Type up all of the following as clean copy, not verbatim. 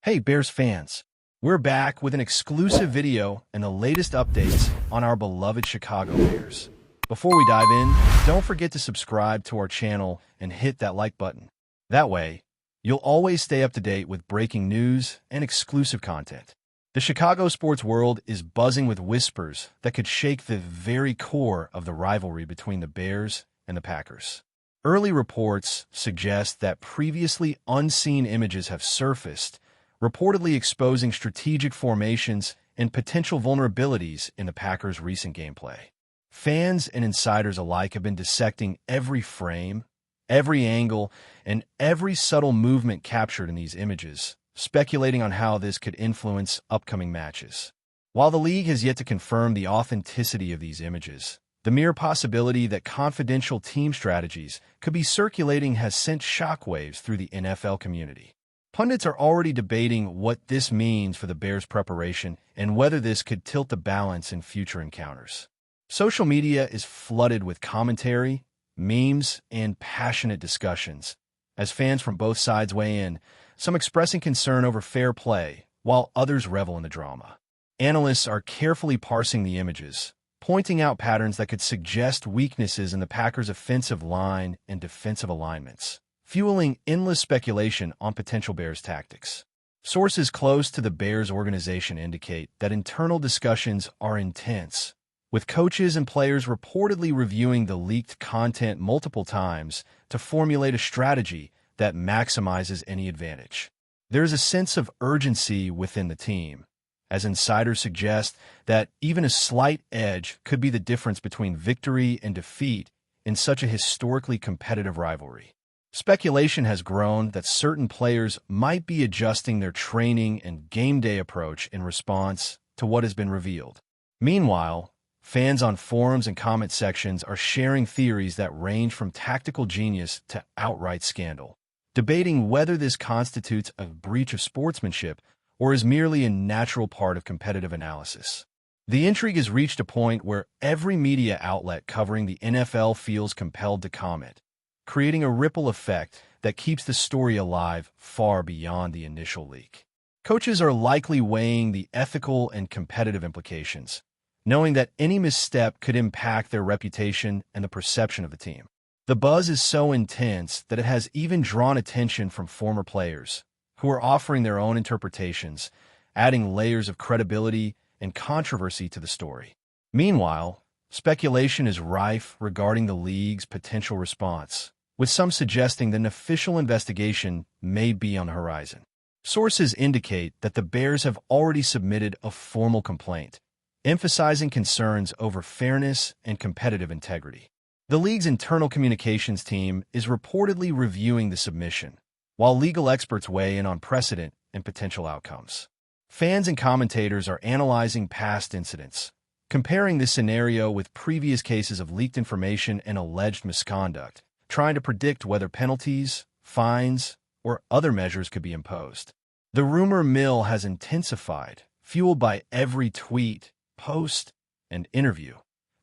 Hey Bears fans, we're back with an exclusive video and the latest updates on our beloved Chicago Bears. Before we dive in, don't forget to subscribe to our channel and hit that like button. That way, you'll always stay up to date with breaking news and exclusive content. The Chicago sports world is buzzing with whispers that could shake the very core of the rivalry between the Bears and the Packers. Early reports suggest that previously unseen images have surfaced, reportedly exposing strategic formations and potential vulnerabilities in the Packers' recent gameplay. Fans and insiders alike have been dissecting every frame, every angle, and every subtle movement captured in these images, speculating on how this could influence upcoming matches. While the league has yet to confirm the authenticity of these images, the mere possibility that confidential team strategies could be circulating has sent shockwaves through the NFL community. Pundits are already debating what this means for the Bears' preparation and whether this could tilt the balance in future encounters. Social media is flooded with commentary, memes, and passionate discussions, as fans from both sides weigh in, some expressing concern over fair play, while others revel in the drama. Analysts are carefully parsing the images, pointing out patterns that could suggest weaknesses in the Packers' offensive line and defensive alignments, fueling endless speculation on potential Bears tactics. Sources close to the Bears organization indicate that internal discussions are intense, with coaches and players reportedly reviewing the leaked content multiple times to formulate a strategy that maximizes any advantage. There is a sense of urgency within the team, as insiders suggest that even a slight edge could be the difference between victory and defeat in such a historically competitive rivalry. Speculation has grown that certain players might be adjusting their training and game day approach in response to what has been revealed. Meanwhile, fans on forums and comment sections are sharing theories that range from tactical genius to outright scandal, debating whether this constitutes a breach of sportsmanship or is merely a natural part of competitive analysis. The intrigue has reached a point where every media outlet covering the NFL feels compelled to comment, creating a ripple effect that keeps the story alive far beyond the initial leak. Coaches are likely weighing the ethical and competitive implications, knowing that any misstep could impact their reputation and the perception of the team. The buzz is so intense that it has even drawn attention from former players, who are offering their own interpretations, adding layers of credibility and controversy to the story. Meanwhile, speculation is rife regarding the league's potential response, with some suggesting that an official investigation may be on the horizon. Sources indicate that the Bears have already submitted a formal complaint, emphasizing concerns over fairness and competitive integrity. The league's internal communications team is reportedly reviewing the submission, while legal experts weigh in on precedent and potential outcomes. Fans and commentators are analyzing past incidents, comparing this scenario with previous cases of leaked information and alleged misconduct, trying to predict whether penalties, fines, or other measures could be imposed. The rumor mill has intensified, fueled by every tweet, post, and interview,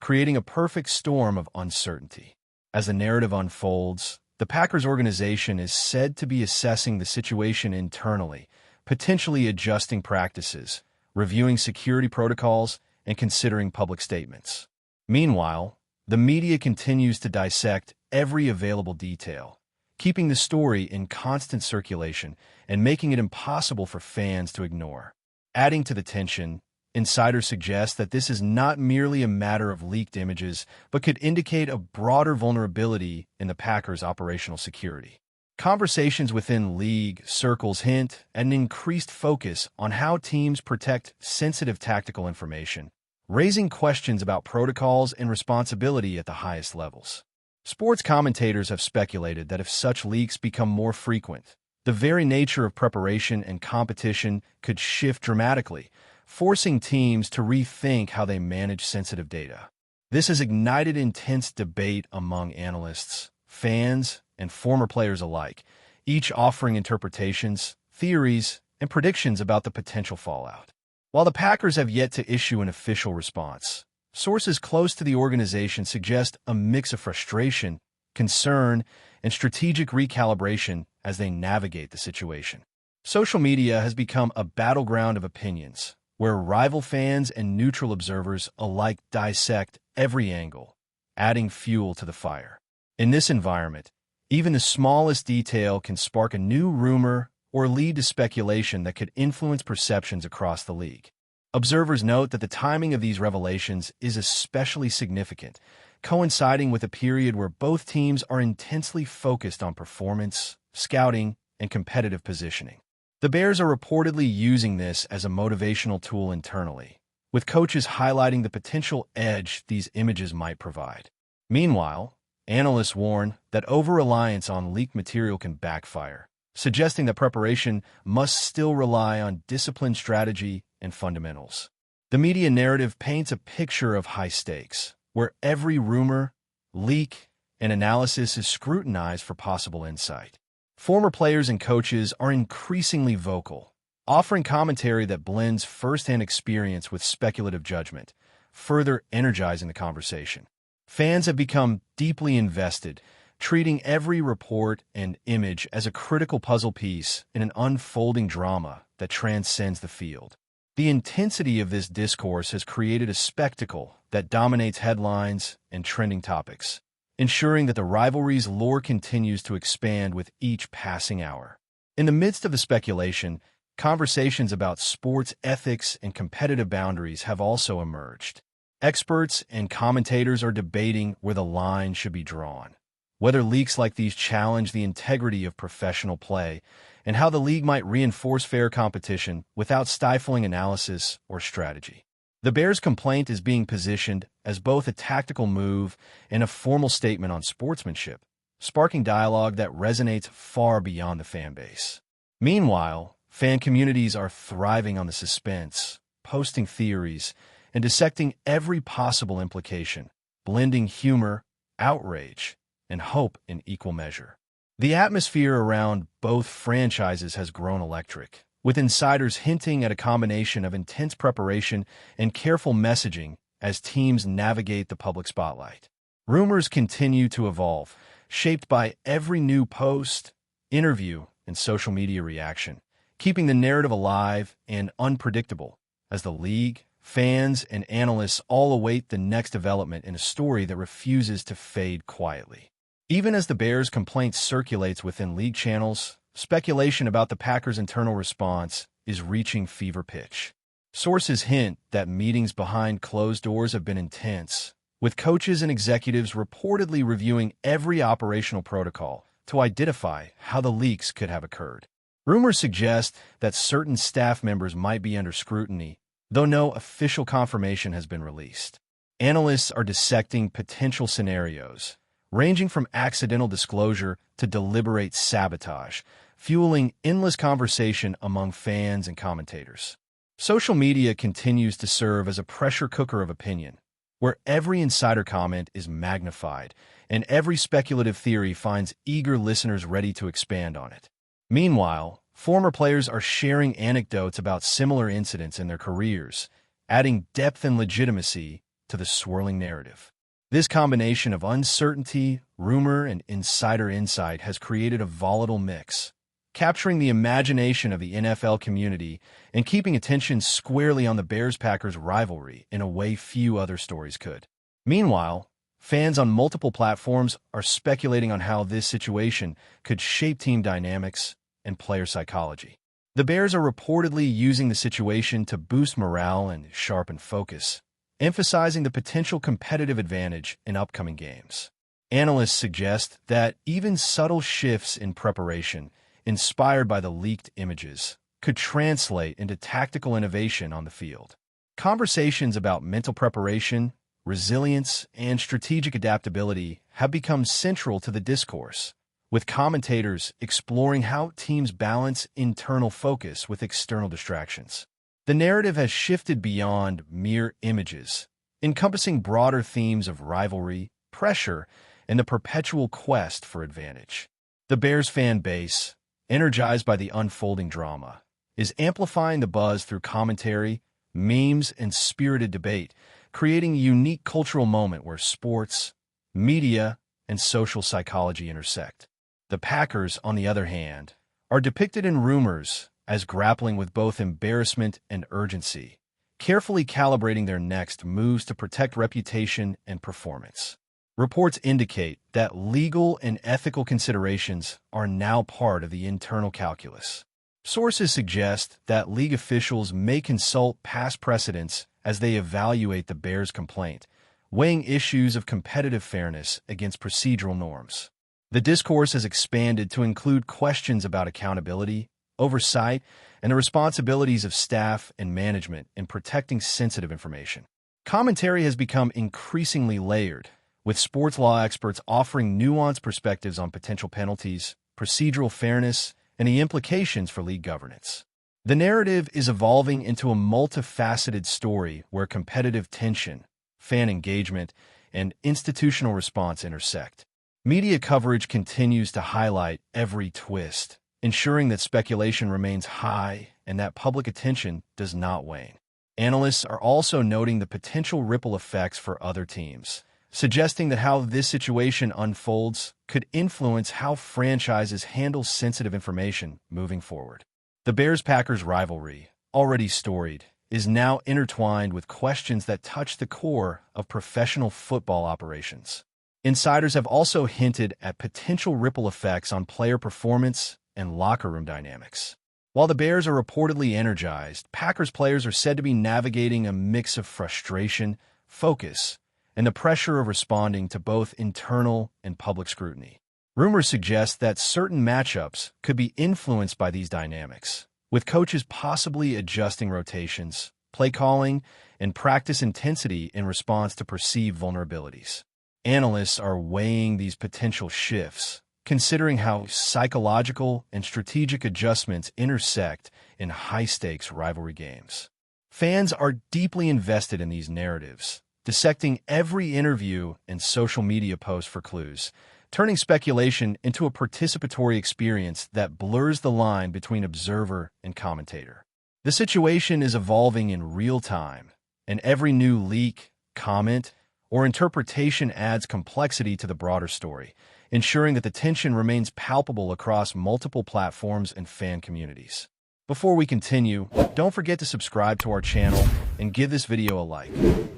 creating a perfect storm of uncertainty. As the narrative unfolds, the Packers organization is said to be assessing the situation internally, potentially adjusting practices, reviewing security protocols, and considering public statements. Meanwhile, the media continues to dissect every available detail, keeping the story in constant circulation and making it impossible for fans to ignore. Adding to the tension, insiders suggest that this is not merely a matter of leaked images, but could indicate a broader vulnerability in the Packers' operational security. Conversations within league circles hint at an increased focus on how teams protect sensitive tactical information, raising questions about protocols and responsibility at the highest levels. Sports commentators have speculated that if such leaks become more frequent, the very nature of preparation and competition could shift dramatically, forcing teams to rethink how they manage sensitive data. This has ignited intense debate among analysts, fans, and former players alike, each offering interpretations, theories, and predictions about the potential fallout. While the Packers have yet to issue an official response, sources close to the organization suggest a mix of frustration, concern, and strategic recalibration as they navigate the situation. Social media has become a battleground of opinions, where rival fans and neutral observers alike dissect every angle, adding fuel to the fire. In this environment, even the smallest detail can spark a new rumor or lead to speculation that could influence perceptions across the league. Observers note that the timing of these revelations is especially significant, coinciding with a period where both teams are intensely focused on performance, scouting, and competitive positioning. The Bears are reportedly using this as a motivational tool internally, with coaches highlighting the potential edge these images might provide. Meanwhile, analysts warn that over-reliance on leaked material can backfire, suggesting that preparation must still rely on disciplined strategy and fundamentals. The media narrative paints a picture of high stakes, where every rumor, leak, and analysis is scrutinized for possible insight. Former players and coaches are increasingly vocal, offering commentary that blends first-hand experience with speculative judgment, further energizing the conversation. Fans have become deeply invested, treating every report and image as a critical puzzle piece in an unfolding drama that transcends the field. The intensity of this discourse has created a spectacle that dominates headlines and trending topics, ensuring that the rivalry's lore continues to expand with each passing hour. In the midst of the speculation, conversations about sports ethics and competitive boundaries have also emerged. Experts and commentators are debating where the line should be drawn, whether leaks like these challenge the integrity of professional play, and how the league might reinforce fair competition without stifling analysis or strategy. The Bears' complaint is being positioned as both a tactical move and a formal statement on sportsmanship, sparking dialogue that resonates far beyond the fan base. Meanwhile, fan communities are thriving on the suspense, posting theories, and dissecting every possible implication, blending humor, outrage, and hope in equal measure. The atmosphere around both franchises has grown electric, with insiders hinting at a combination of intense preparation and careful messaging as teams navigate the public spotlight. Rumors continue to evolve, shaped by every new post, interview, and social media reaction, keeping the narrative alive and unpredictable as the league, fans, and analysts all await the next development in a story that refuses to fade quietly. Even as the Bears' complaint circulates within league channels, speculation about the Packers' internal response is reaching fever pitch. Sources hint that meetings behind closed doors have been intense, with coaches and executives reportedly reviewing every operational protocol to identify how the leaks could have occurred. Rumors suggest that certain staff members might be under scrutiny, though no official confirmation has been released. Analysts are dissecting potential scenarios, ranging from accidental disclosure to deliberate sabotage, fueling endless conversation among fans and commentators. Social media continues to serve as a pressure cooker of opinion, where every insider comment is magnified and every speculative theory finds eager listeners ready to expand on it. Meanwhile, former players are sharing anecdotes about similar incidents in their careers, adding depth and legitimacy to the swirling narrative. This combination of uncertainty, rumor, and insider insight has created a volatile mix, capturing the imagination of the NFL community and keeping attention squarely on the Bears-Packers rivalry in a way few other stories could. Meanwhile, fans on multiple platforms are speculating on how this situation could shape team dynamics and player psychology. The Bears are reportedly using the situation to boost morale and sharpen focus, emphasizing the potential competitive advantage in upcoming games. Analysts suggest that even subtle shifts in preparation, inspired by the leaked images, could translate into tactical innovation on the field. Conversations about mental preparation, resilience, and strategic adaptability have become central to the discourse, with commentators exploring how teams balance internal focus with external distractions. The narrative has shifted beyond mere images, encompassing broader themes of rivalry, pressure, and the perpetual quest for advantage. The Bears fan base, energized by the unfolding drama, is amplifying the buzz through commentary, memes, and spirited debate, creating a unique cultural moment where sports, media, and social psychology intersect. The Packers, on the other hand, are depicted in rumors as grappling with both embarrassment and urgency, carefully calibrating their next moves to protect reputation and performance. Reports indicate that legal and ethical considerations are now part of the internal calculus. Sources suggest that league officials may consult past precedents as they evaluate the Bears' complaint, weighing issues of competitive fairness against procedural norms. The discourse has expanded to include questions about accountability, oversight, and the responsibilities of staff and management in protecting sensitive information. Commentary has become increasingly layered, with sports law experts offering nuanced perspectives on potential penalties, procedural fairness, and the implications for league governance. The narrative is evolving into a multifaceted story where competitive tension, fan engagement, and institutional response intersect. Media coverage continues to highlight every twist, ensuring that speculation remains high and that public attention does not wane. Analysts are also noting the potential ripple effects for other teams, suggesting that how this situation unfolds could influence how franchises handle sensitive information moving forward. The Bears-Packers rivalry, already storied, is now intertwined with questions that touch the core of professional football operations. Insiders have also hinted at potential ripple effects on player performance and locker room dynamics. While the Bears are reportedly energized, Packers players are said to be navigating a mix of frustration, focus, and the pressure of responding to both internal and public scrutiny. Rumors suggest that certain matchups could be influenced by these dynamics, with coaches possibly adjusting rotations, play calling, and practice intensity in response to perceived vulnerabilities. Analysts are weighing these potential shifts, considering how psychological and strategic adjustments intersect in high-stakes rivalry games. Fans are deeply invested in these narratives, dissecting every interview and social media post for clues, turning speculation into a participatory experience that blurs the line between observer and commentator. The situation is evolving in real time, and every new leak, comment, or interpretation adds complexity to the broader story, ensuring that the tension remains palpable across multiple platforms and fan communities. Before we continue, don't forget to subscribe to our channel and give this video a like.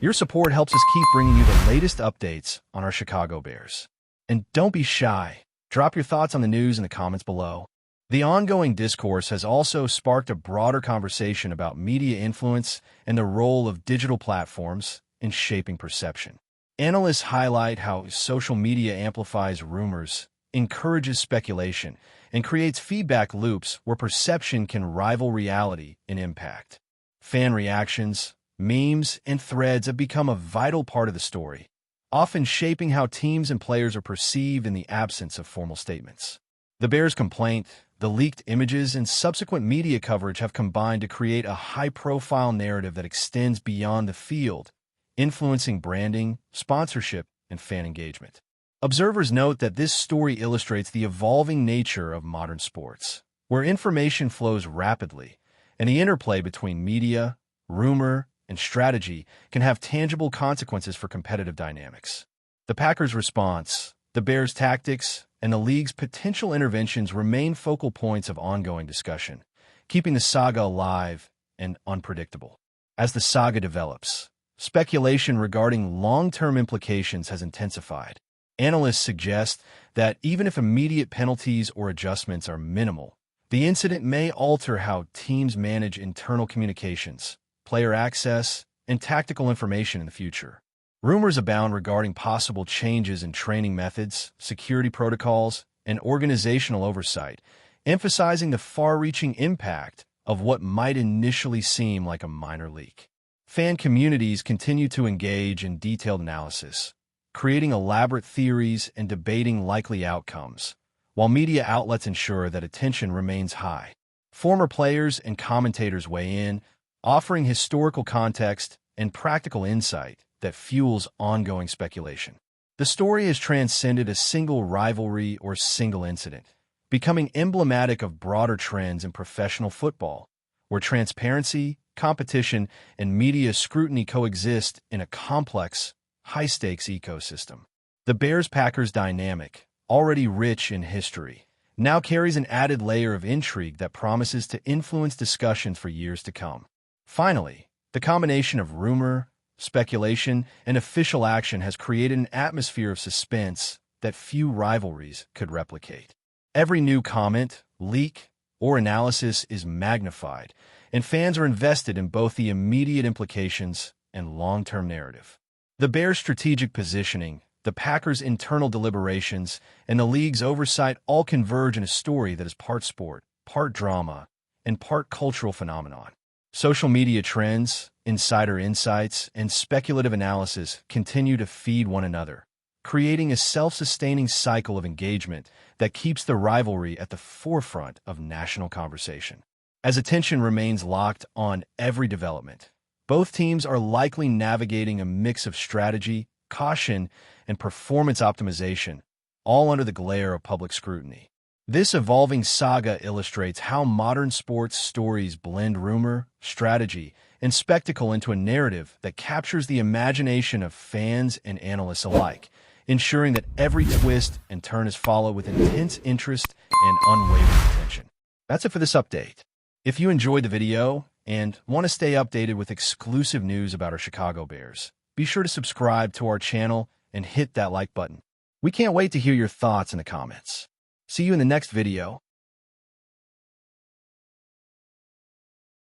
Your support helps us keep bringing you the latest updates on our Chicago Bears. And don't be shy. Drop your thoughts on the news in the comments below. The ongoing discourse has also sparked a broader conversation about media influence and the role of digital platforms in shaping perception. Analysts highlight how social media amplifies rumors, encourages speculation, and creates feedback loops where perception can rival reality in impact. Fan reactions, memes, and threads have become a vital part of the story, often shaping how teams and players are perceived in the absence of formal statements. The Bears' complaint, the leaked images, and subsequent media coverage have combined to create a high-profile narrative that extends beyond the field, influencing branding, sponsorship, and fan engagement. Observers note that this story illustrates the evolving nature of modern sports, where information flows rapidly, and the interplay between media, rumor, and strategy can have tangible consequences for competitive dynamics. The Packers' response, the Bears' tactics, and the league's potential interventions remain focal points of ongoing discussion, keeping the saga alive and unpredictable. As the saga develops, speculation regarding long-term implications has intensified. Analysts suggest that even if immediate penalties or adjustments are minimal, the incident may alter how teams manage internal communications, player access, and tactical information in the future. Rumors abound regarding possible changes in training methods, security protocols, and organizational oversight, emphasizing the far-reaching impact of what might initially seem like a minor leak. Fan communities continue to engage in detailed analysis, creating elaborate theories and debating likely outcomes, while media outlets ensure that attention remains high. Former players and commentators weigh in, offering historical context and practical insight that fuels ongoing speculation. The story has transcended a single rivalry or single incident, becoming emblematic of broader trends in professional football, where transparency, competition, and media scrutiny coexist in a complex, high-stakes ecosystem. The Bears-Packers dynamic, already rich in history, now carries an added layer of intrigue that promises to influence discussions for years to come. Finally, the combination of rumor, speculation, and official action has created an atmosphere of suspense that few rivalries could replicate. Every new comment, leak, or analysis is magnified, and fans are invested in both the immediate implications and long-term narrative. The Bears' strategic positioning, the Packers' internal deliberations, and the league's oversight all converge in a story that is part sport, part drama, and part cultural phenomenon. Social media trends, insider insights, and speculative analysis continue to feed one another, creating a self-sustaining cycle of engagement that keeps the rivalry at the forefront of national conversation. As attention remains locked on every development, both teams are likely navigating a mix of strategy, caution, and performance optimization, all under the glare of public scrutiny. This evolving saga illustrates how modern sports stories blend rumor, strategy, and spectacle into a narrative that captures the imagination of fans and analysts alike, ensuring that every twist and turn is followed with intense interest and unwavering attention. That's it for this update. If you enjoyed the video and want to stay updated with exclusive news about our Chicago Bears, be sure to subscribe to our channel and hit that like button. We can't wait to hear your thoughts in the comments. See you in the next video.